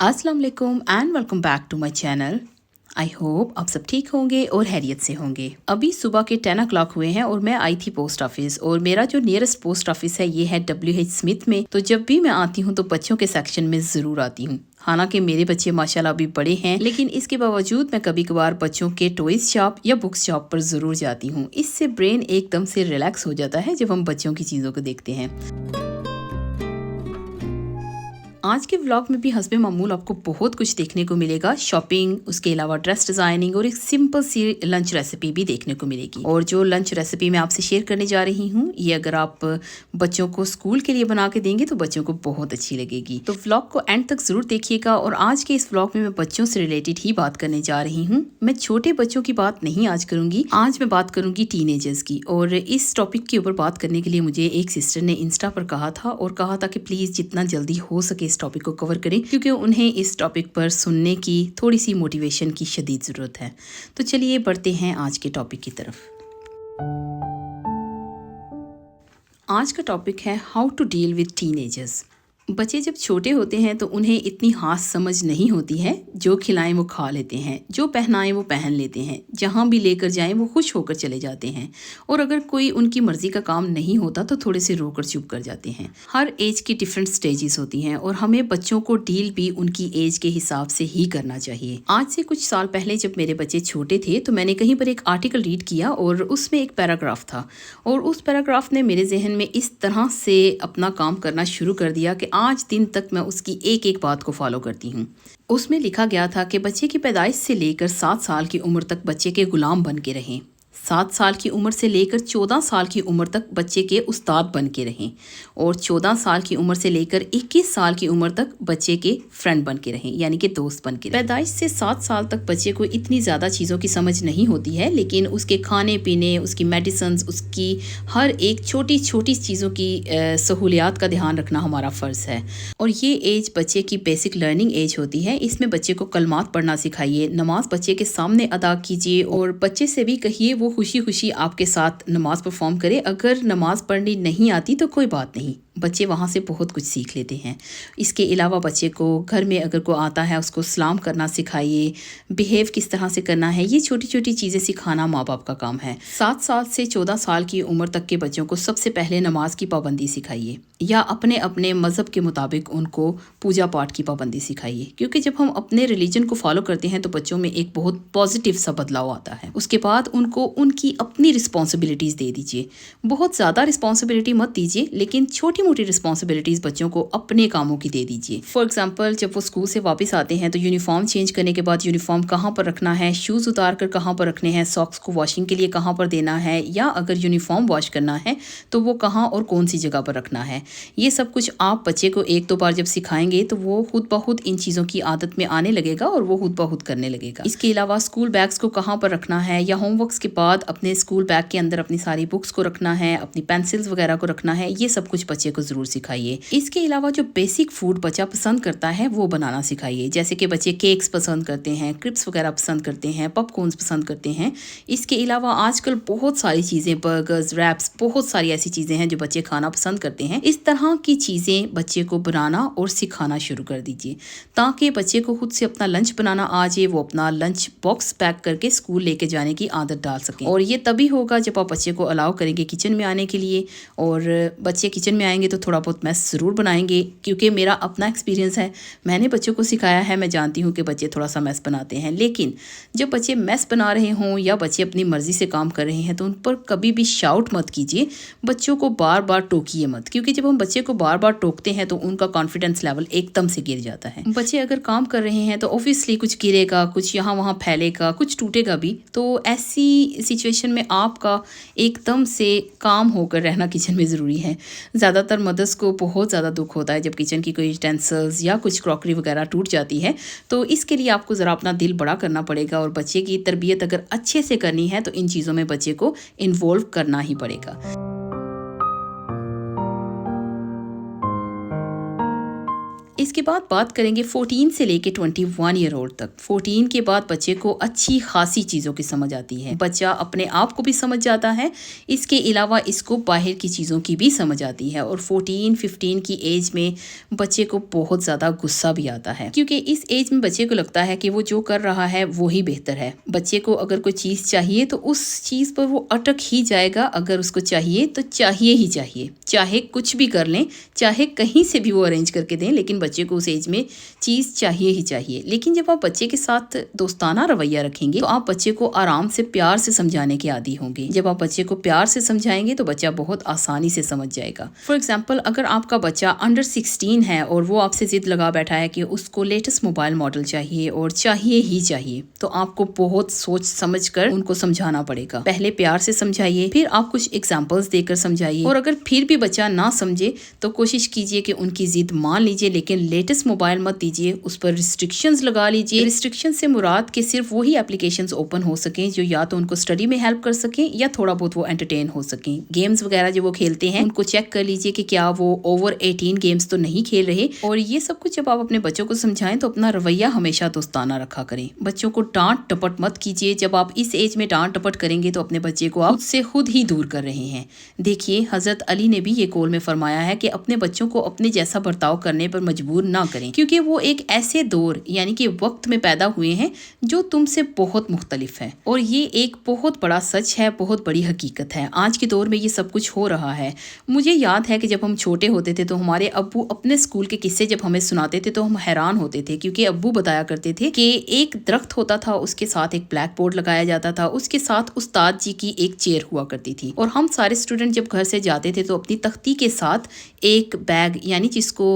अस्सलाम वालेकुम and welcome back to my channel. I hope आप सब ठीक होंगे और खैरियत से होंगे। अभी सुबह के 10 o'clock हुए हैं और मैं आई थी पोस्ट ऑफिस, और मेरा जो नियरेस्ट पोस्ट ऑफिस है ये है WH स्मिथ में। तो जब भी मैं आती हूँ तो बच्चों के सेक्शन में ज़रूर आती हूँ। हालांकि मेरे बच्चे माशाल्लाह अभी बड़े हैं, लेकिन इसके बावजूद मैं कभी कभार बच्चों के टॉयज शॉप या बुक शॉप पर ज़रूर जाती हूँ। इससे ब्रेन एकदम से रिलैक्स हो जाता है जब हम बच्चों की चीज़ों को देखते हैं। आज के व्लॉग में भी हस्बे मामूल आपको बहुत कुछ देखने को मिलेगा। शॉपिंग, उसके अलावा ड्रेस डिज़ाइनिंग और एक सिंपल सी लंच रेसिपी भी देखने को मिलेगी। और जो लंच रेसिपी मैं आपसे शेयर करने जा रही हूँ, ये अगर आप बच्चों को स्कूल के लिए बना के देंगे तो बच्चों को बहुत अच्छी लगेगी। तो व्लॉग को एंड तक ज़रूर देखिएगा। और आज के इस व्लॉग में मैं बच्चों से रिलेटेड ही बात करने जा रही हूँ। मैं छोटे बच्चों की बात नहीं आज करूँगी, आज मैं बात करूँगी टीनेजर्स की। और इस टॉपिक के ऊपर बात करने के लिए मुझे एक सिस्टर ने इंस्टा पर कहा था और कहा था कि प्लीज़ जितना जल्दी हो सके टॉपिक को कवर करें, क्योंकि उन्हें इस टॉपिक पर सुनने की थोड़ी सी मोटिवेशन की शदीद ज़रूरत है। तो चलिए बढ़ते हैं आज के टॉपिक की तरफ। आज का टॉपिक है how to deal with teenagers. बच्चे जब छोटे होते हैं तो उन्हें इतनी खास समझ नहीं होती है। जो खिलाएं वो खा लेते हैं, जो पहनाएं वो पहन लेते हैं, जहाँ भी लेकर जाएं वो खुश होकर चले जाते हैं। और अगर कोई उनकी मर्जी का काम नहीं होता तो थोड़े से रोकर चुप कर जाते हैं। हर एज की डिफरेंट स्टेजेस होती हैं और हमें बच्चों को डील भी उनकी एज के हिसाब से ही करना चाहिए। आज से कुछ साल पहले जब मेरे बच्चे छोटे थे तो मैंने कहीं पर एक आर्टिकल रीड किया और उसमें एक पैराग्राफ था, और उस पैराग्राफ ने मेरे जहन में इस तरह से अपना काम करना शुरू कर दिया कि आज दिन तक मैं उसकी एक एक बात को फॉलो करती हूँ। उसमें लिखा गया था कि बच्चे की पैदाइश से लेकर 7 साल की उम्र तक बच्चे के गुलाम बन के रहें। 7 साल की उम्र से लेकर 14 साल की उम्र तक बच्चे के उस्ताद बन के रहें। और 14 साल की उम्र से लेकर 21 साल की उम्र तक बच्चे के फ्रेंड बन के रहें, यानी कि दोस्त बन के रहें। पैदाइश से 7 साल तक बच्चे को इतनी ज़्यादा चीज़ों की समझ नहीं होती है, लेकिन उसके खाने पीने, उसकी मेडिसिन, उसकी हर एक छोटी छोटी चीज़ों की सहूलियात का ध्यान रखना हमारा फ़र्ज़ है। और ये एज बच्चे की बेसिक लर्निंग एज होती है। इसमें बच्चे को कलमात पढ़ना सिखाइए, नमाज बच्चे के सामने अदा कीजिए और बच्चे से भी कहिए वो खुशी खुशी आपके साथ नमाज परफॉर्म करे। अगर नमाज पढ़नी नहीं आती तो कोई बात नहीं, बच्चे वहाँ से बहुत कुछ सीख लेते हैं। इसके अलावा बच्चे को घर में अगर कोई आता है उसको सलाम करना सिखाइए, बिहेव किस तरह से करना है, ये छोटी छोटी चीज़ें सिखाना माँ बाप का काम है। 7 साल से 14 साल की उम्र तक के बच्चों को सबसे पहले नमाज की पाबंदी सिखाइए, या अपने अपने मज़हब के मुताबिक उनको पूजा पाठ की पाबंदी सिखाइए। क्योंकि जब हम अपने रिलीजन को फॉलो करते हैं तो बच्चों में एक बहुत पॉजिटिव सा बदलाव आता है। उसके बाद उनको उनकी अपनी रिस्पॉन्सिबिलिटीज़ दे दीजिए। बहुत ज़्यादा रिस्पॉन्सिबिलिटी मत दीजिए, लेकिन छोटी मोटी रिस्पॉन्सिबिलिटीज़ बच्चों को अपने कामों की दे दीजिए। फॉर एग्जांपल, जब वो स्कूल से वापस आते हैं तो यूनिफॉर्म चेंज करने के बाद यूनिफॉर्म कहाँ पर रखना है, शूज़ उतार कर कहाँ पर रखने हैं, सॉक्स को वॉशिंग के लिए कहाँ पर देना है, या अगर यूनिफॉर्म वॉश करना है तो वो कहाँ और कौन सी जगह पर रखना है। ये सब कुछ आप बच्चे को 1-2 बार जब सिखाएंगे तो वो खुद ब खुद इन चीज़ों की आदत में आने लगेगा और वो खुद ब खुद करने लगेगा। इसके अलावा स्कूल बैग्स को कहाँ पर रखना है, या होमवर्क्स के बाद अपने स्कूल बैग के अंदर अपनी सारी बुक्स को रखना है, अपनी पेंसिल्स वगैरह को रखना है, ये सब कुछ बच्चे को ज़रूर सिखाइए। इसके अलावा जो बेसिक फूड बच्चा पसंद करता है वो बनाना सिखाइए। जैसे कि बच्चे केक्स पसंद करते हैं, क्रिप्स वगैरह पसंद करते हैं, पॉपकॉर्न्स पसंद करते हैं। इसके अलावा आजकल बहुत सारी चीज़ें, बर्गर्स, रैप्स, बहुत सारी ऐसी चीज़ें हैं जो बच्चे खाना पसंद करते हैं। इस तरह की चीज़ें बच्चे को बनाना और सिखाना शुरू कर दीजिए, ताकि बच्चे को खुद से अपना लंच बनाना आ जाए, वो अपना लंच बॉक्स पैक करके स्कूल लेके जाने की आदत डाल सकें। और ये तभी होगा जब आप बच्चे को अलाउ करेंगे किचन में आने के लिए। और बच्चे किचन में आएंगे तो थोड़ा बहुत मैस ज़रूर बनाएंगे, क्योंकि मेरा अपना एक्सपीरियंस है, मैंने बच्चों को सिखाया है, मैं जानती हूँ कि बच्चे थोड़ा सा मैस बनाते हैं। लेकिन जब बच्चे मैस बना रहे हों या बच्चे अपनी मर्ज़ी से काम कर रहे हैं तो उन पर कभी भी शाउट मत कीजिए, बच्चों को बार बार टोकिए मत, क्योंकि जब हम बच्चे को बार बार टोकते हैं तो उनका कॉन्फिडेंस लेवल एकदम से गिर जाता है। बच्चे अगर काम कर रहे हैं तो ऑब्वियसली कुछ गिरेगा, कुछ यहाँ वहाँ फैलेगा, कुछ टूटेगा भी। तो ऐसी सिचुएशन में आपका एकदम से काम होकर रहना किचन में ज़रूरी है। ज़्यादातर मदर्स को बहुत ज़्यादा दुख होता है जब किचन की कोई यूटेंसिल्स या कुछ क्रॉकरी वगैरह टूट जाती है। तो इसके लिए आपको ज़रा अपना दिल बड़ा करना पड़ेगा, और बच्चे की तरबियत अगर अच्छे से करनी है तो इन चीज़ों में बच्चे को इन्वॉल्व करना ही पड़ेगा। इसके बाद बात करेंगे 14 से लेके 21 ईयर ओल्ड तक। 14 के बाद बच्चे को अच्छी खासी चीज़ों की समझ आती है, बच्चा अपने आप को भी समझ जाता है, इसके अलावा इसको बाहर की चीज़ों की भी समझ आती है। और 14-15 की एज में बच्चे को बहुत ज़्यादा गुस्सा भी आता है, क्योंकि इस एज में बच्चे को लगता है कि वो जो कर रहा है वो ही बेहतर है। बच्चे को अगर कोई चीज़ चाहिए तो उस चीज़ पर वो अटक ही जाएगा। अगर उसको चाहिए तो चाहिए ही चाहिए, चाहे कुछ भी कर लें, चाहे कहीं से भी वो अरेंज करके दें, लेकिन बच्चे को उस एज में चीज़ चाहिए ही चाहिए। लेकिन जब आप बच्चे के साथ दोस्ताना रवैया रखेंगे तो आप बच्चे को आराम से प्यार से समझाने के आदी होंगे। जब आप बच्चे को प्यार से समझाएंगे तो बच्चा बहुत आसानी से समझ जाएगा। फॉर एग्जाम्पल, अगर आपका बच्चा अंडर 16 है और वो आपसे जिद लगा बैठा है कि उसको लेटेस्ट मोबाइल मॉडल चाहिए और चाहिए ही चाहिए, तो आपको बहुत सोच समझ कर उनको समझाना पड़ेगा। पहले प्यार से समझाइए, फिर आप कुछ एग्जाम्पल्स देकर समझाइए, और अगर फिर भी बच्चा ना समझे तो कोशिश कीजिए कि उनकी जिद मान लीजिए, लेकिन लेटेस्ट मोबाइल मत दीजिए, उस पर रिस्ट्रिक्शंस लगा लीजिए। रिस्ट्रिक्शन से मुराद कि सिर्फ वही एप्लीकेशंस ओपन हो सकें जो या तो उनको स्टडी में हेल्प कर सकें या थोड़ा बहुत वो एंटरटेन हो सकें। गेम्स वगैरह जो वो खेलते हैं उनको चेक कर लीजिए कि क्या वो ओवर 18 गेम्स तो नहीं खेल रहे। और ये सब कुछ जब आप अपने बच्चों को समझाएं तो अपना रवैया हमेशा दोस्ताना रखा करें। बच्चों को डांट टपट मत कीजिए। जब आप इस एज में डांट टपट करेंगे तो अपने बच्चे को आप उससे खुद ही दूर कर रहे हैं। देखिए, हजरत अली ने भी ये कौल में फरमाया है कि अपने बच्चों को अपने जैसा बर्ताव करने पर मजबूर ना करें, क्योंकि वो एक ऐसे दौर यानी कि वक्त में पैदा हुए हैं जो तुमसे बहुत मुख्तलिफ है। और ये एक बहुत बड़ा सच है, बहुत बड़ी हकीकत है। आज के दौर में ये सब कुछ हो रहा है। मुझे याद है कि जब हम छोटे होते थे तो हमारे अब्बू अपने स्कूल के किस्से जब हमें सुनाते थे तो हम हैरान होते थे, क्योंकि अब्बू बताया करते थे कि एक दरख्त होता था, उसके साथ एक ब्लैक बोर्ड लगाया जाता था, उसके साथ उस्ताद जी की एक चेयर हुआ करती थी, और हम सारे स्टूडेंट जब घर से जाते थे तो अपनी तख्ती के साथ एक बैग यानी जिसको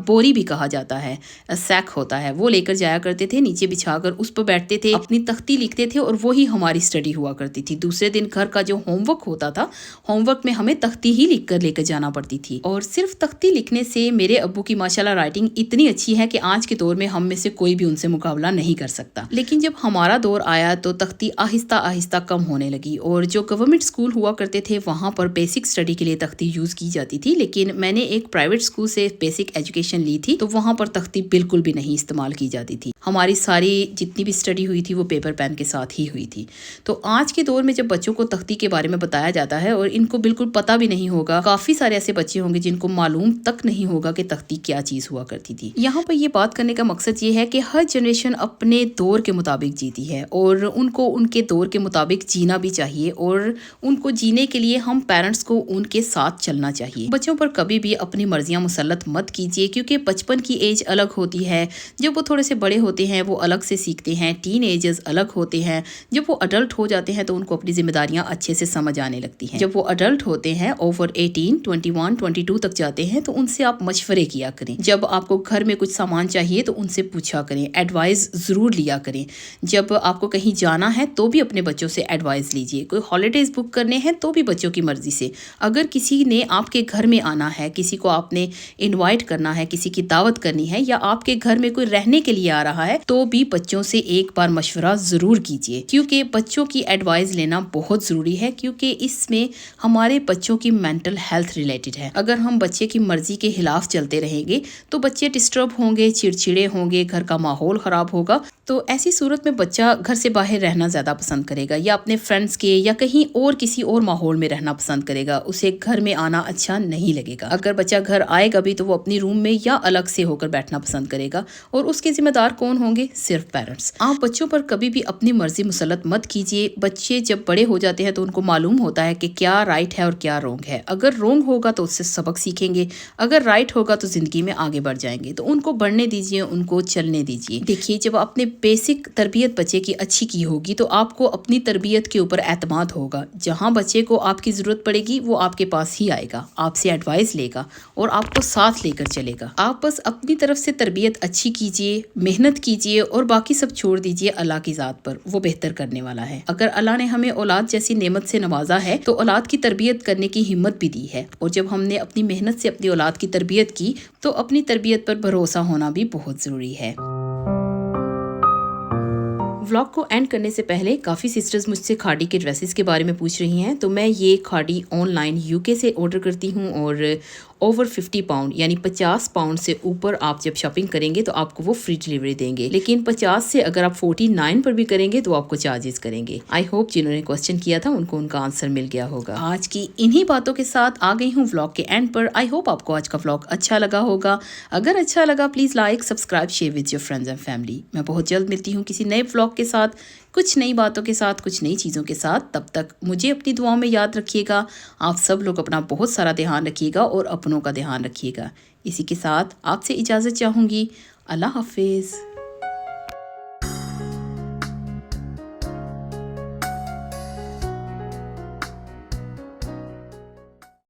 बोरी भी कहा जाता है, सैक होता है, वो लेकर जाया करते थे। नीचे बिछाकर उस पर बैठते थे, अपनी तख्ती लिखते थे और वही हमारी स्टडी हुआ करती थी। दूसरे दिन घर का जो होमवर्क होता था, होमवर्क में हमें तख्ती ही लिख कर लेकर जाना पड़ती थी। और सिर्फ तख्ती लिखने से मेरे अब्बू की माशाल्लाह राइटिंग इतनी अच्छी है कि आज के दौर में हम में से कोई भी उनसे मुकाबला नहीं कर सकता। लेकिन जब हमारा दौर आया तो तख्ती आहिस्ता आहिस्ता कम होने लगी, और जो गवर्नमेंट स्कूल हुआ करते थे वहाँ पर बेसिक स्टडी के लिए तख्ती यूज़ की जाती थी। लेकिन मैंने एक प्राइवेट स्कूल से बेसिक एजुकेशन ली थी तो वहाँ पर तख्ती बिल्कुल भी नहीं इस्तेमाल की जाती थी। हमारी सारी जितनी भी स्टडी हुई थी वो पेपर पेन के साथ ही हुई थी। तो आज के दौर में जब बच्चों को तख्ती के बारे में बताया जाता है और इनको बिल्कुल पता भी नहीं होगा, काफ़ी सारे ऐसे बच्चे होंगे जिनको मालूम तक नहीं होगा कि तख्ती क्या चीज़ हुआ करती थी। यहाँ पर ये बात करने का मकसद ये है कि हर जनरेशन अपने दौर के मुताबिक जीती है और उनको उनके दौर के मुताबिक जीना भी चाहिए, और उनको जीने के लिए हम पेरेंट्स को उनके साथ चलना चाहिए। बच्चों पर कभी भी अपनी मर्जियाँ मुसल्लत मत कीजिए, क्योंकि बचपन की एज अलग होती है, जब वो थोड़े से बड़े होते हैं वो अलग से सीखते हैं, टीन एजर्स अलग होते हैं, जब वो अडल्ट हो जाते हैं तो उनको अपनी जिम्मेदारियां अच्छे से समझ आने लगती हैं। जब वो अडल्ट होते हैं, ओवर 18, 21, 22 तक जाते हैं, तो उनसे आप मशवरे किया करें। जब आपको घर में कुछ सामान चाहिए तो उनसे पूछा करें, एडवाइस ज़रूर लिया करें। जब आपको कहीं जाना है तो भी अपने बच्चों से एडवाइस लीजिए। कोई हॉलीडेज़ बुक करने हैं तो भी बच्चों की मर्जी से। अगर किसी ने आपके घर में आना है, किसी को आपने इनवाइट करना है, किसी की दावत करनी है, या आपके घर में कोई रहने के लिए आ रहा है, तो भी बच्चों से एक बार मशवरा ज़रूर कीजिए, क्योंकि बच्चों की एडवाइस लेना बहुत ज़रूरी है, क्योंकि इसमें हमारे बच्चों की मेंटल हेल्थ रिलेटेड है। अगर हम बच्चे की मर्जी के खिलाफ चलते रहेंगे तो बच्चे डिस्टर्ब होंगे, चिड़चिड़े होंगे, घर का माहौल ख़राब होगा। तो ऐसी सूरत में बच्चा घर से बाहर रहना ज़्यादा पसंद करेगा, या अपने फ्रेंड्स के या कहीं और किसी और माहौल में रहना पसंद करेगा। उसे घर में आना अच्छा नहीं लगेगा। अगर बच्चा घर आएगा भी तो वो अपनी रूम में या अलग से होकर बैठना पसंद करेगा, और उसके जिम्मेदार कौन होंगे? सिर्फ पेरेंट्स। आप बच्चों पर कभी भी अपनी मर्जी मुसल्लत मत कीजिए। बच्चे जब बड़े हो जाते हैं तो उनको मालूम होता है कि क्या राइट है और क्या रॉन्ग है। अगर रॉन्ग होगा तो उससे सबक सीखेंगे, अगर राइट होगा तो जिंदगी में आगे बढ़ जाएंगे। तो उनको बढ़ने दीजिए, उनको चलने दीजिए। देखिए, जब आपने बेसिक तरबियत बच्चे की अच्छी की होगी तो आपको अपनी तरबियत के ऊपर एतमाद होगा। जहाँ बच्चे को आपकी ज़रूरत पड़ेगी वो आपके पास ही आएगा, आपसे एडवाइस लेगा और आपको साथ लेकर चलेगा। आप बस अपनी तरफ से तरबियत अच्छी कीजिए, मेहनत कीजिए, और बाकी सब छोड़ दीजिए अल्लाह की ज़ात पर। वो बेहतर करने वाला है। अगर अल्लाह ने हमें औलाद जैसी नेमत से नवाजा है तो औलाद की तरबियत करने की हिम्मत भी दी है, और जब हमने अपनी मेहनत से अपनी औलाद की तरबियत की तो अपनी तरबियत पर भरोसा होना भी बहुत ज़रूरी है। व्लॉग को एंड करने से पहले काफ़ी सिस्टर्स मुझसे खाड़ी के ड्रेसेस के बारे में पूछ रही हैं। तो मैं ये खाड़ी ऑनलाइन यूके से ऑर्डर करती हूँ, और ओवर 50 पाउंड यानी 50 पाउंड से ऊपर आप जब शॉपिंग करेंगे तो आपको वो फ्री डिलीवरी देंगे, लेकिन 50 से अगर आप 49 पर भी करेंगे तो आपको चार्जेस करेंगे। आई होप जिन्होंने क्वेश्चन किया था उनको उनका आंसर मिल गया होगा। आज की इन्हीं बातों के साथ आ गई हूँ व्लॉग के एंड पर। आई होप आपको आज का व्लॉग अच्छा लगा होगा। अगर अच्छा लगा please like, subscribe, share with your friends and family. मैं बहुत जल्द मिलती हूँ किसी नए व्लॉग के साथ, कुछ नई बातों के साथ, कुछ नई चीज़ों के साथ। तब तक मुझे अपनी दुआओं में याद रखिएगा। आप सब लोग अपना बहुत सारा ध्यान रखिएगा और अपनों का ध्यान रखिएगा। इसी के साथ आपसे इजाज़त चाहूँगी। अल्लाह हाफिज़।